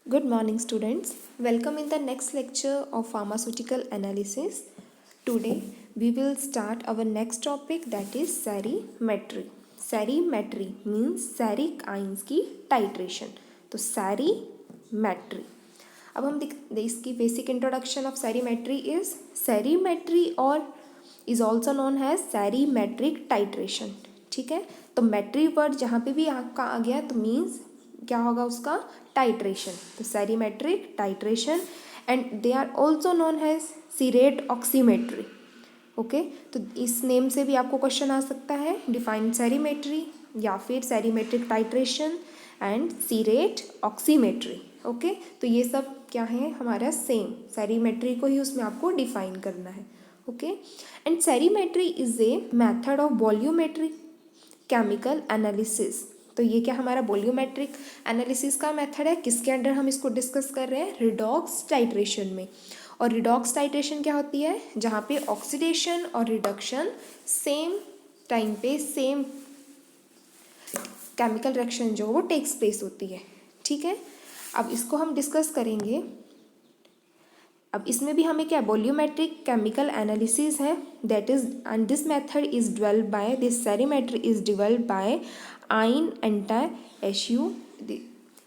Good morning, students. Welcome in the next lecture of pharmaceutical analysis. Today, we will start our next topic, that is serimetry. Serimetry means steric ions की titration. तो serimetry. अब हम इसकी basic introduction of serimetry is serimetry or is also known as serimetric titration. ठीक है, तो मेट्री word जहाँ पे भी आपका आ गया तो मीन्स क्या होगा उसका टाइट्रेशन. तो cerimetric titration and they are also known as cerate oximetry. Okay, तो इस नेम से भी आपको क्वेश्चन आ सकता है, डिफाइन सेरीमेट्री या फिर cerimetric titration and cerate oximetry. Okay, तो ये सब क्या है हमारा सेम सेरीमेट्री को ही उसमें आपको डिफाइन करना है. Okay, and cerimetry is a method of volumetric chemical analysis. तो ये क्या हमारा वॉल्यूमेट्रिक एनालिसिस का मेथड है, किसके अंडर हम इसको डिस्कस कर रहे हैं, रिडॉक्स टाइट्रेशन में. और रिडॉक्स टाइट्रेशन क्या होती है, जहाँ पे ऑक्सीडेशन और रिडक्शन सेम टाइम पे सेम केमिकल रिएक्शन जो वो टेक्स प्लेस होती है. ठीक है, अब इसको हम डिस्कस करेंगे. अब इसमें भी हमें क्या वॉल्यूमेट्रिक केमिकल एनालिसिस है, that is and this method is developed by this cerimetry is developed by आइन एंटाएशयू.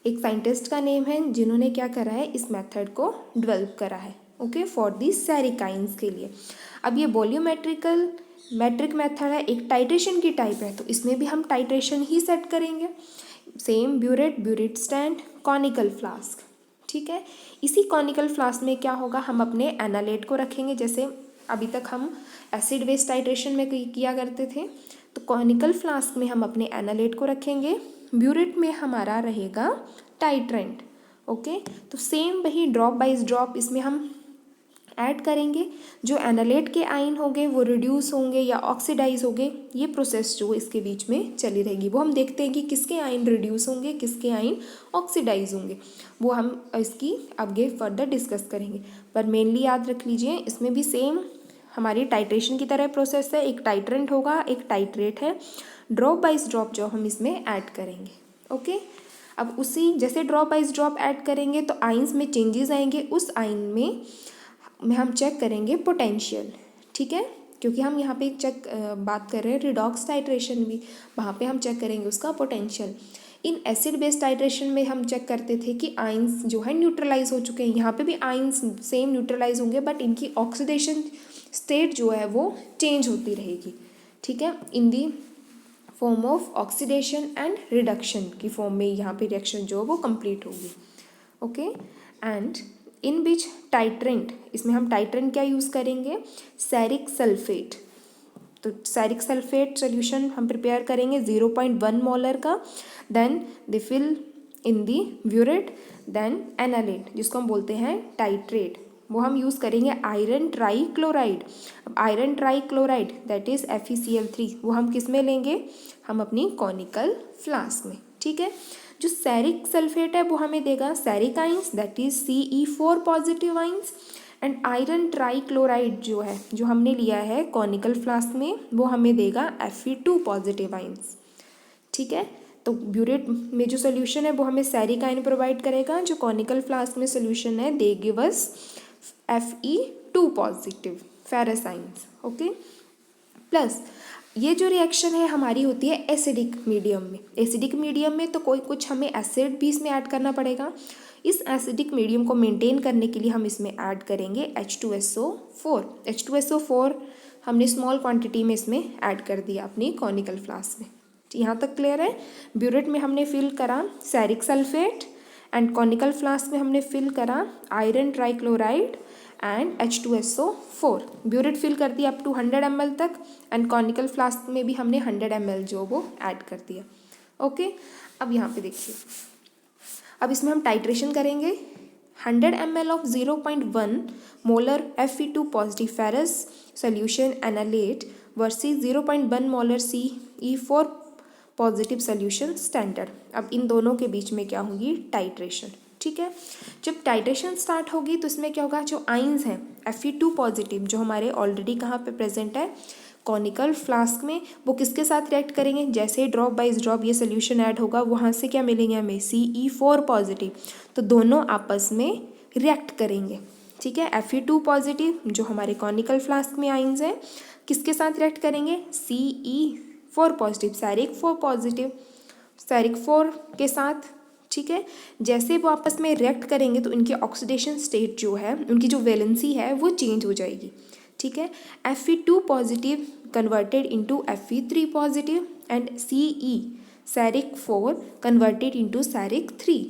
एक साइंटिस्ट का नेम है जिन्होंने क्या करा है, इस मेथड को डेवलप करा है. Okay, for the ceric ions के लिए. अब ये वॉल्यूमेट्रिकल मैट्रिक मेथड है, एक टाइट्रेशन की टाइप है, तो इसमें भी हम टाइट्रेशन ही सेट करेंगे. Same burette stand conical flask. ठीक है, इसी कॉनिकल फ्लास्क में क्या होगा, हम अपने एनालेट को रखेंगे. जैसे अभी तक हम एसिड बेस टाइट्रेशन में किया करते थे, तो कॉनिकल फ्लास्क में हम अपने एनालेट को रखेंगे. ब्यूरेट में हमारा रहेगा टाइट्रेंट. ओके, तो सेम वही ड्रॉप बाइज ड्रॉप इसमें हम ऐड करेंगे. जो एनालेट के आयन होंगे वो रिड्यूस होंगे या ऑक्सीडाइज होंगे, ये प्रोसेस जो इसके बीच में चली रहेगी. वो हम देखते हैं कि किसके आयन रिड्यूस होंगे, किसके आयन ऑक्सीडाइज होंगे, वो हम इसकी आगे फर्दर डिस्कस करेंगे. पर मेनली याद रख लीजिए, इसमें भी सेम हमारी टाइट्रेशन की तरह प्रोसेस है. एक टाइट्रेंट होगा, एक टाइट्रेट है. ड्रॉप बाइज ड्रॉप जो हम इसमें ऐड करेंगे. ओके, अब उसी जैसे ड्रॉप बाइज ड्रॉप ऐड करेंगे तो आइंस में चेंजेस आएंगे. उस आइन में हम चेक करेंगे पोटेंशियल. ठीक है, क्योंकि हम यहाँ पे बात कर रहे हैं रिडॉक्स टाइट्रेशन भी, वहाँ पे हम चेक करेंगे उसका potential. In acid based titration में हम चेक करते थे कि आइंस जो है न्यूट्रलाइज हो चुके हैं. यहाँ पे भी आइंस सेम न्यूट्रलाइज होंगे, बट इनकी ऑक्सीडेशन स्टेट जो है वो चेंज होती रहेगी. ठीक है, in the form of oxidation and reduction की फॉर्म में यहाँ पे रिएक्शन जो है वो कंप्लीट होगी. Okay, and in which titrant, इसमें हम टाइट्रेंट क्या यूज़ करेंगे, सेरिक सल्फेट. तो सेरिक सल्फेट सोल्यूशन हम प्रिपेयर करेंगे 0.1 मोलर का. Then they fill in the burette, then analyte जिसको हम बोलते हैं टाइट्रेट, वो हम यूज़ करेंगे आयरन ट्राई क्लोराइड. अब iron try chloride that is FeCl3, वो हम किस में लेंगे, हम अपनी कॉनिकल फ्लास्क में. ठीक है, जो सेरिक सल्फेट है वो हमें देगा ceric ions that is Ce4 positive ions. And iron try chloride जो है, जो हमने लिया है कॉनिकल फ्लास्क में, वो हमें देगा Fe2 पॉजिटिव आइंस. ठीक है, तो ब्यूरेट में जो सोल्यूशन है वो हमें सेरिक आयन प्रोवाइड करेगा. जो कॉनिकल फ्लास्क में सोल्यूशन है they give us Fe2 positive ferrous ions. Okay, plus ये जो रिएक्शन है हमारी होती है एसिडिक मीडियम में. एसिडिक मीडियम में तो कोई कुछ हमें एसिड भी इसमें ऐड करना पड़ेगा. इस एसिडिक मीडियम को मेंटेन करने के लिए हम इसमें ऐड करेंगे H2SO4. H2SO4 हमने स्मॉल क्वांटिटी में इसमें ऐड कर दिया अपनी कॉनिकल फ्लास्क में. यहाँ तक क्लियर है. ब्यूरेट में हमने फिल करा ceric sulphate and conical flask में हमने फिल करा iron trichloride and H2SO4. Burette fill कर दिया अप टू 100 ml तक, एंड कॉनिकल फ्लास्क में भी हमने 100 ml जो वो ऐड कर दिया. ओके, अब यहाँ पे देखिए, अब इसमें हम टाइट्रेशन करेंगे. 100 ml of 0.1 molar Fe2 positive ferrous solution analyte versus 0.1 molar Ce4 positive solution standard. अब इन दोनों के बीच में क्या होगी, टाइट्रेशन. ठीक है, जब टाइट्रेशन स्टार्ट होगी तो इसमें क्या होगा, जो आइंस हैं Fe2 पॉजिटिव जो हमारे ऑलरेडी कहाँ पे प्रेजेंट है, कॉनिकल फ्लास्क में वो किसके साथ रिएक्ट करेंगे, जैसे ड्रॉप बाइज ड्रॉप ये सोल्यूशन ऐड होगा वहाँ से क्या मिलेंगे हमें Ce4 पॉजिटिव, तो दोनों आपस में रिएक्ट करेंगे। ठीक है, Fe2 पॉजिटिव जो हमारे कॉनिकल फ्लास्क में आइंस हैं किसके साथ रिएक्ट करेंगे, Ce4 positive, ceric 4 positive, ceric 4 के साथ। ठीक है, जैसे वो आपस में रिएक्ट करेंगे तो इनकी ऑक्सीडेशन स्टेट जो है, उनकी जो वैलेंसी है वो चेंज हो जाएगी। ठीक है, Fe2 positive converted into Fe3 positive and Ce ceric 4 converted into ceric 3।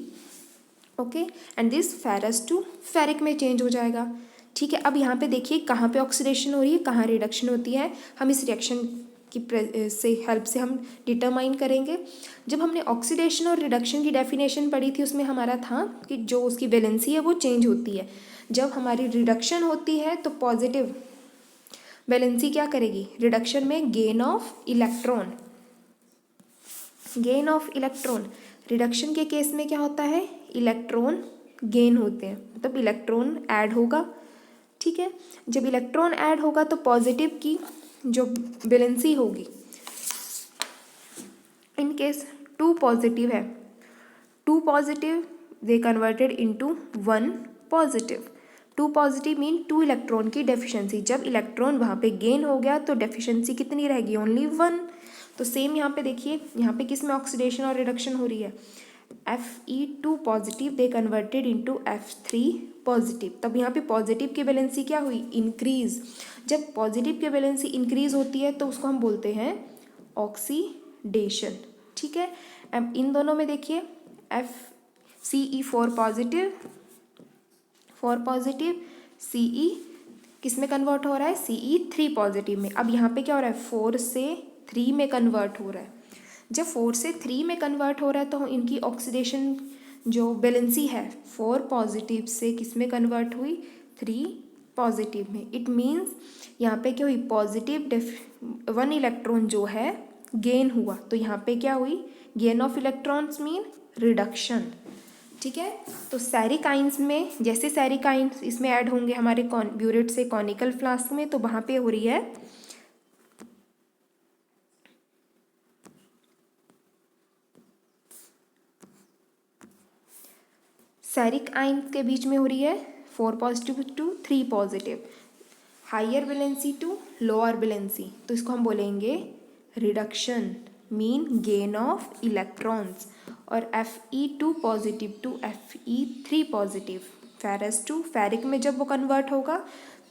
Okay, and this ferrous to ferric में चेंज हो जाएगा। ठीक है, अब यहाँ पे देखिए कहाँ पे ऑक्सीडेशन हो रही है, कहाँ रिडक्शन होती है, हम इस रिएक्शन की से हेल्प से हम डिटरमाइन करेंगे। जब हमने ऑक्सीडेशन और रिडक्शन की डेफिनेशन पढ़ी थी उसमें हमारा था कि जो उसकी वैलेंसी है वो चेंज होती है। जब हमारी रिडक्शन होती है तो पॉजिटिव वैलेंसी क्या करेगी, रिडक्शन में gain of electron, gain of electron. Reduction के केस में क्या होता है, इलेक्ट्रॉन गेन होते हैं, मतलब इलेक्ट्रॉन ऐड होगा। ठीक है, जब इलेक्ट्रॉन ऐड होगा तो पॉजिटिव की जो वैलेंसी होगी, इन केस 2 पॉजिटिव है, 2 positive they converted into 1 positive. 2 positive mean 2 electron की डेफिशिएंसी, जब इलेक्ट्रॉन वहाँ पे गेन हो गया तो डेफिशिएंसी कितनी रहेगी, ओनली 1। तो सेम यहाँ पे देखिए, यहाँ पे किस में ऑक्सीडेशन और रिडक्शन हो रही है, Fe2 positive they converted into F3 positive. तब यहाँ पे पॉजिटिव की वैलेंसी क्या हुई, इंक्रीज। जब पॉजिटिव की वैलेंसी इंक्रीज होती है तो उसको हम बोलते हैं ऑक्सीडेशन। ठीक है, अब इन दोनों में देखिए Ce4 पॉजिटिव, 4 पॉजिटिव, Ce किस में कन्वर्ट हो रहा है, Ce3 पॉजिटिव में। अब यहाँ पे क्या हो रहा है, 4 से 3 में कन्वर्ट हो रहा है। जब 4 से 3 में कन्वर्ट हो रहा है तो इनकी ऑक्सीडेशन जो वैलेंसी है 4 पॉजिटिव से किस में कन्वर्ट हुई, 3 पॉजिटिव में। इट मीन्स यहाँ पे क्या हुई, पॉजिटिव 1 इलेक्ट्रॉन जो है गेन हुआ, तो यहाँ पे क्या हुई, gain of electrons mean reduction. ठीक है, तो सैरिक आइंस में जैसे सैरिक आइंस इसमें ऐड होंगे हमारे ब्यूरेट से कॉनिकल फ्लास्क में, तो वहाँ पे हो रही है सैरिक आइन के बीच में हो रही है 4 positive to 3 positive, higher valency to lower valency, तो इसको हम बोलेंगे reduction mean gain of electrons. और Fe2 positive to Fe3 positive, ferrous to ferric में जब वो कन्वर्ट होगा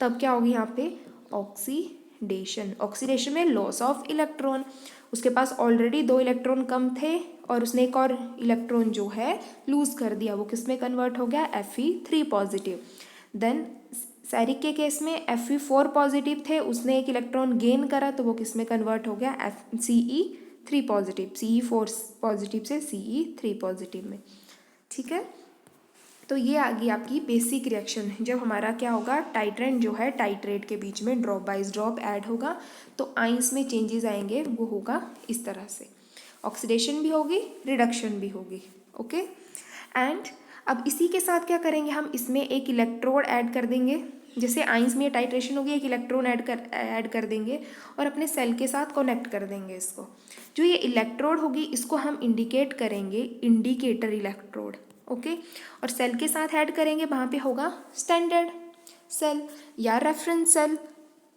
तब क्या होगी यहाँ पे ऑक्सीडेशन। ऑक्सीडेशन में लॉस ऑफ इलेक्ट्रॉन, उसके पास ऑलरेडी 2 इलेक्ट्रॉन कम थे और उसने एक और इलेक्ट्रॉन जो है लूज कर दिया, वो किस में कन्वर्ट हो गया, Fe3 पॉजिटिव। देन सैरिक के केस में Fe4 पॉजिटिव थे, उसने एक इलेक्ट्रॉन गेन करा तो वो किस में कन्वर्ट हो गया, Ce3 पॉजिटिव, Ce4 पॉजिटिव से Ce3 पॉजिटिव में। ठीक है, तो ये आ गई आपकी बेसिक रिएक्शन। जब हमारा क्या होगा, टाइट्रेंट जो है टाइट्रेट के बीच में ड्रॉप बाइज ड्रॉप ऐड होगा तो आइंस में चेंजेस आएंगे, वो होगा इस तरह से, ऑक्सीडेशन भी होगी, रिडक्शन भी होगी। ओके, एंड अब इसी के साथ क्या करेंगे, हम इसमें एक इलेक्ट्रोड ऐड कर देंगे। जैसे आइंस में टाइट्रेशन होगी, एक इलेक्ट्रॉन ऐड कर देंगे और अपने सेल के साथ कनेक्ट कर देंगे इसको। जो ये इलेक्ट्रोड होगी इसको हम इंडिकेट करेंगे इंडिकेटर इलेक्ट्रोड। ओके, और सेल के साथ ऐड करेंगे, वहाँ पे होगा स्टैंडर्ड सेल या रेफरेंस सेल।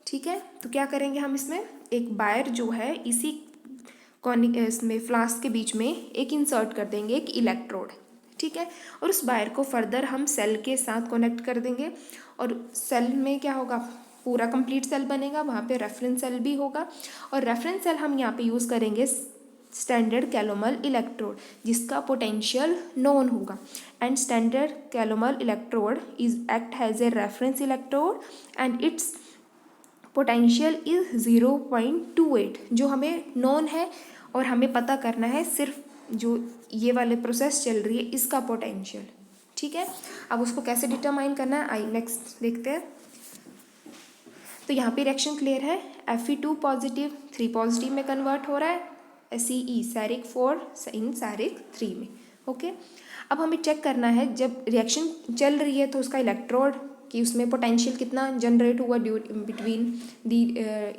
ठीक है, तो क्या करेंगे हम इसमें एक वायर जो है इसी इसमें फ्लास्क के बीच में एक इंसर्ट कर देंगे, एक इलेक्ट्रोड। ठीक है, और उस वायर को फर्दर हम सेल के साथ कनेक्ट कर देंगे और सेल में क्या होगा, पूरा कंप्लीट सेल बनेगा, वहाँ पे रेफरेंस सेल भी होगा। और रेफरेंस सेल हम यहाँ पे यूज़ करेंगे स्टैंडर्ड कैलोमल इलेक्ट्रोड जिसका पोटेंशियल नोन होगा। And standard calomel electrode is act has a reference electrode and it's potential is 0.28, जो हमें नोन है और हमें पता करना है सिर्फ जो ये वाले प्रोसेस चल रही है इसका पोटेंशियल। ठीक है, अब उसको कैसे डिटरमाइन करना है, आई नेक्स्ट देखते हैं। तो यहाँ पे रिएक्शन क्लियर है, Fe2 पॉजिटिव 3 पॉजिटिव में कन्वर्ट हो रहा है, Ce सैरिक 4 इन सैरिक 3 में। ओके, अब हमें चेक करना है जब रिएक्शन चल रही है तो उसका इलेक्ट्रोड कि उसमें पोटेंशियल कितना जनरेट हुआ बिटवीन दी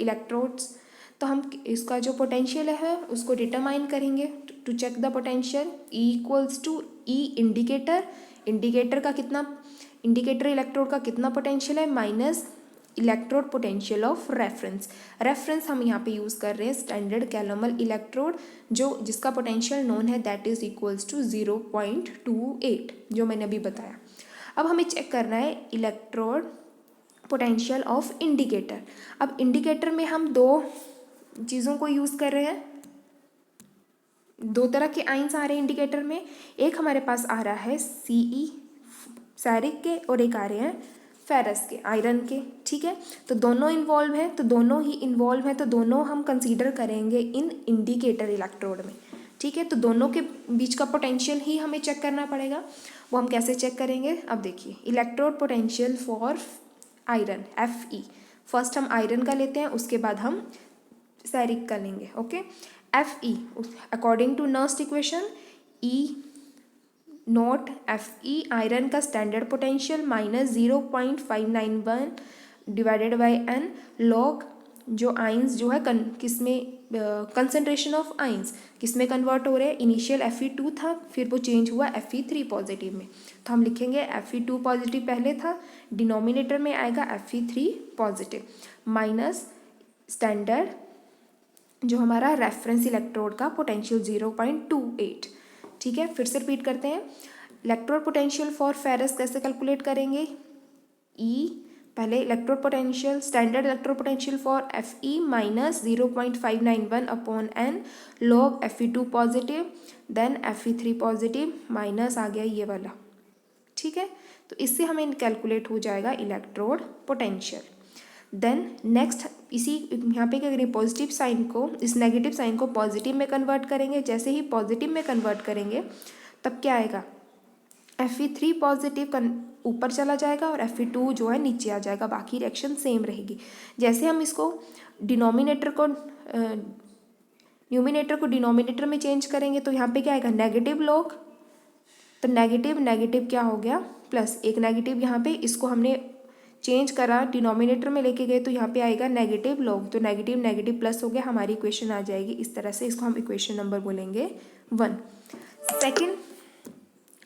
इलेक्ट्रोड्स। तो हम इसका जो पोटेंशियल है उसको डिटरमाइन करेंगे to check the potential. E equals to E indicator का कितना, इंडिकेटर इलेक्ट्रोड का कितना पोटेंशियल है minus electrode potential of reference हम यहाँ पे यूज़ कर रहे हैं स्टैंडर्ड कैलोमल इलेक्ट्रोड जो जिसका पोटेंशियल नोन है दैट इज इक्वल्स टू 0.28 जो मैंने अभी बताया। अब हमें चेक करना है इलेक्ट्रोड पोटेंशियल ऑफ इंडिकेटर। अब इंडिकेटर में हम दो चीज़ों को यूज़ कर रहे हैं, दो तरह के आइंस आ रहे हैं इंडिकेटर में। एक हमारे पास आ रहा है Ce सैरिक के और एक आ रहे हैं फेरस के, आयरन के। ठीक है, तो दोनों इन्वॉल्व हैं, तो दोनों ही इन्वॉल्व हैं, तो दोनों हम कंसीडर करेंगे इन इंडिकेटर इलेक्ट्रोड में। ठीक है, तो दोनों के बीच का पोटेंशियल ही हमें चेक करना पड़ेगा। वो हम कैसे चेक करेंगे, अब देखिए electrode potential for iron Fe। First हम आयरन का लेते हैं, उसके बाद हम सैरिक का लेंगे। Okay, Fe according to Nernst equation E naught Fe iron का standard potential minus 0.591 divided by N log जो आइंस जो है किसमें कंसनट्रेशन ऑफ आइंस किसमें कन्वर्ट हो रहे हैं। इनिशियल Fe2 था, फिर वो चेंज हुआ Fe3 पॉजिटिव में, तो हम लिखेंगे Fe2 पॉजिटिव पहले था, डिनोमिनेटर में आएगा Fe3 पॉजिटिव माइनस स्टैंडर्ड जो हमारा रेफरेंस इलेक्ट्रोड का पोटेंशियल 0.28। ठीक है, फिर से रिपीट करते हैं। इलेक्ट्रोड पोटेंशियल फॉर फेरस कैसे कैलकुलेट करेंगे, ई पहले electrode potential standard electrode potential for Fe minus 0.591 upon N log Fe2 positive then Fe3 positive minus आ गया ये वाला। ठीक है, तो इससे हमें कैलकुलेट हो जाएगा इलेक्ट्रोड पोटेंशियल। देन नेक्स्ट इसी यहाँ पे क्या करेंगे, पॉजिटिव साइन को, इस नेगेटिव साइन को पॉजिटिव में कन्वर्ट करेंगे। जैसे ही पॉजिटिव में कन्वर्ट करेंगे तब क्या आएगा, Fe3 पॉजिटिव ऊपर चला जाएगा और Fe2 जो है नीचे आ जाएगा, बाकी रिएक्शन सेम रहेगी। जैसे हम इसको न्यूमिनेटर को डिनोमिनेटर में चेंज करेंगे तो यहाँ पे क्या आएगा, नेगेटिव लॉग, तो नेगेटिव क्या हो गया प्लस, एक नेगेटिव यहाँ पे इसको हमने चेंज करा डिनोमिनेटर में लेके गए तो यहाँ पे आएगा नेगेटिव लॉग, तो नेगेटिव प्लस हो गया, हमारी इक्वेशन आ जाएगी इस तरह से। इसको हम इक्वेशन नंबर बोलेंगे 1। सेकंड,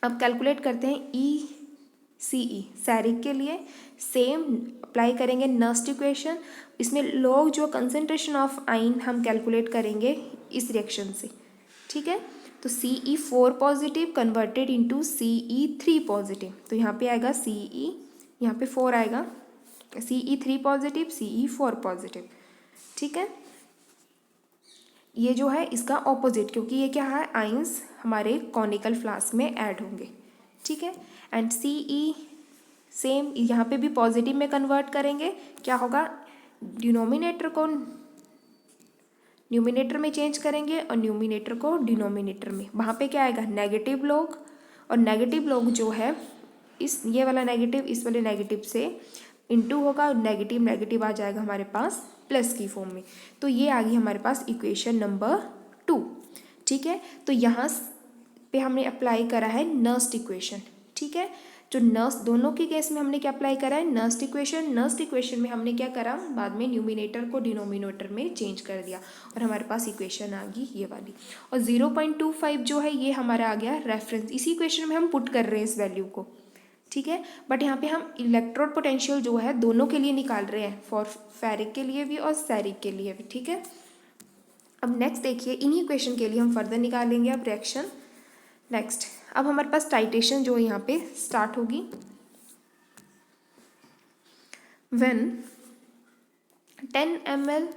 अब कैलकुलेट करते हैं ECE सैरिक के लिए। सेम अप्लाई करेंगे नर्स्ट इक्वेशन, इसमें लॉग जो कंसंट्रेशन ऑफ आइन हम कैलकुलेट करेंगे इस रिएक्शन से। ठीक है, तो Ce4 positive converted into Ce3 positive, तो यहाँ पे आएगा Ce, यहाँ पे 4 आएगा, Ce3 पॉजिटिव Ce4 पॉजिटिव। ठीक है, ये जो है इसका ऑपोजिट, क्योंकि ये क्या है, आइंस हमारे कॉनिकल फ्लास्क में ऐड होंगे। ठीक है, एंड Ce सेम यहाँ पे भी पॉजिटिव में कन्वर्ट करेंगे, क्या होगा, डिनोमिनेटर को न्यूमिनेटर में चेंज करेंगे और न्यूमिनेटर को डिनोमिनेटर में, वहाँ पे क्या आएगा, नेगेटिव लॉग, और नेगेटिव लॉग जो है इस ये वाला नेगेटिव इस वाले नेगेटिव से इनटू होगा और नेगेटिव आ जाएगा हमारे पास प्लस की फॉर्म में। तो ये आ गई हमारे पास इक्वेशन नंबर 2। ठीक है, तो यहाँ पे हमने अप्लाई करा है नर्स्ट इक्वेशन। ठीक है, जो नर्स्ट दोनों के केस में हमने क्या अप्लाई करा है, नर्स्ट इक्वेशन में हमने क्या करा, बाद में न्यूमिनेटर को डिनोमिनेटर में चेंज कर दिया और हमारे पास इक्वेशन आ गई ये वाली। और 0.25 जो है ये हमारा आ गया रेफरेंस, इसी इक्वेशन में हम पुट कर रहे हैं इस वैल्यू को। ठीक है, बट यहाँ पे हम इलेक्ट्रोड पोटेंशियल जो है दोनों के लिए निकाल रहे हैं, फॉर फेरिक के लिए भी और सैरिक के लिए भी। ठीक है, अब नेक्स्ट देखिए, इन्हीं इक्वेशन के लिए हम फर्दर निकालेंगे अब रिएक्शन। नेक्स्ट, अब हमारे पास टाइटेशन जो है यहाँ पे स्टार्ट होगी। When 10 ml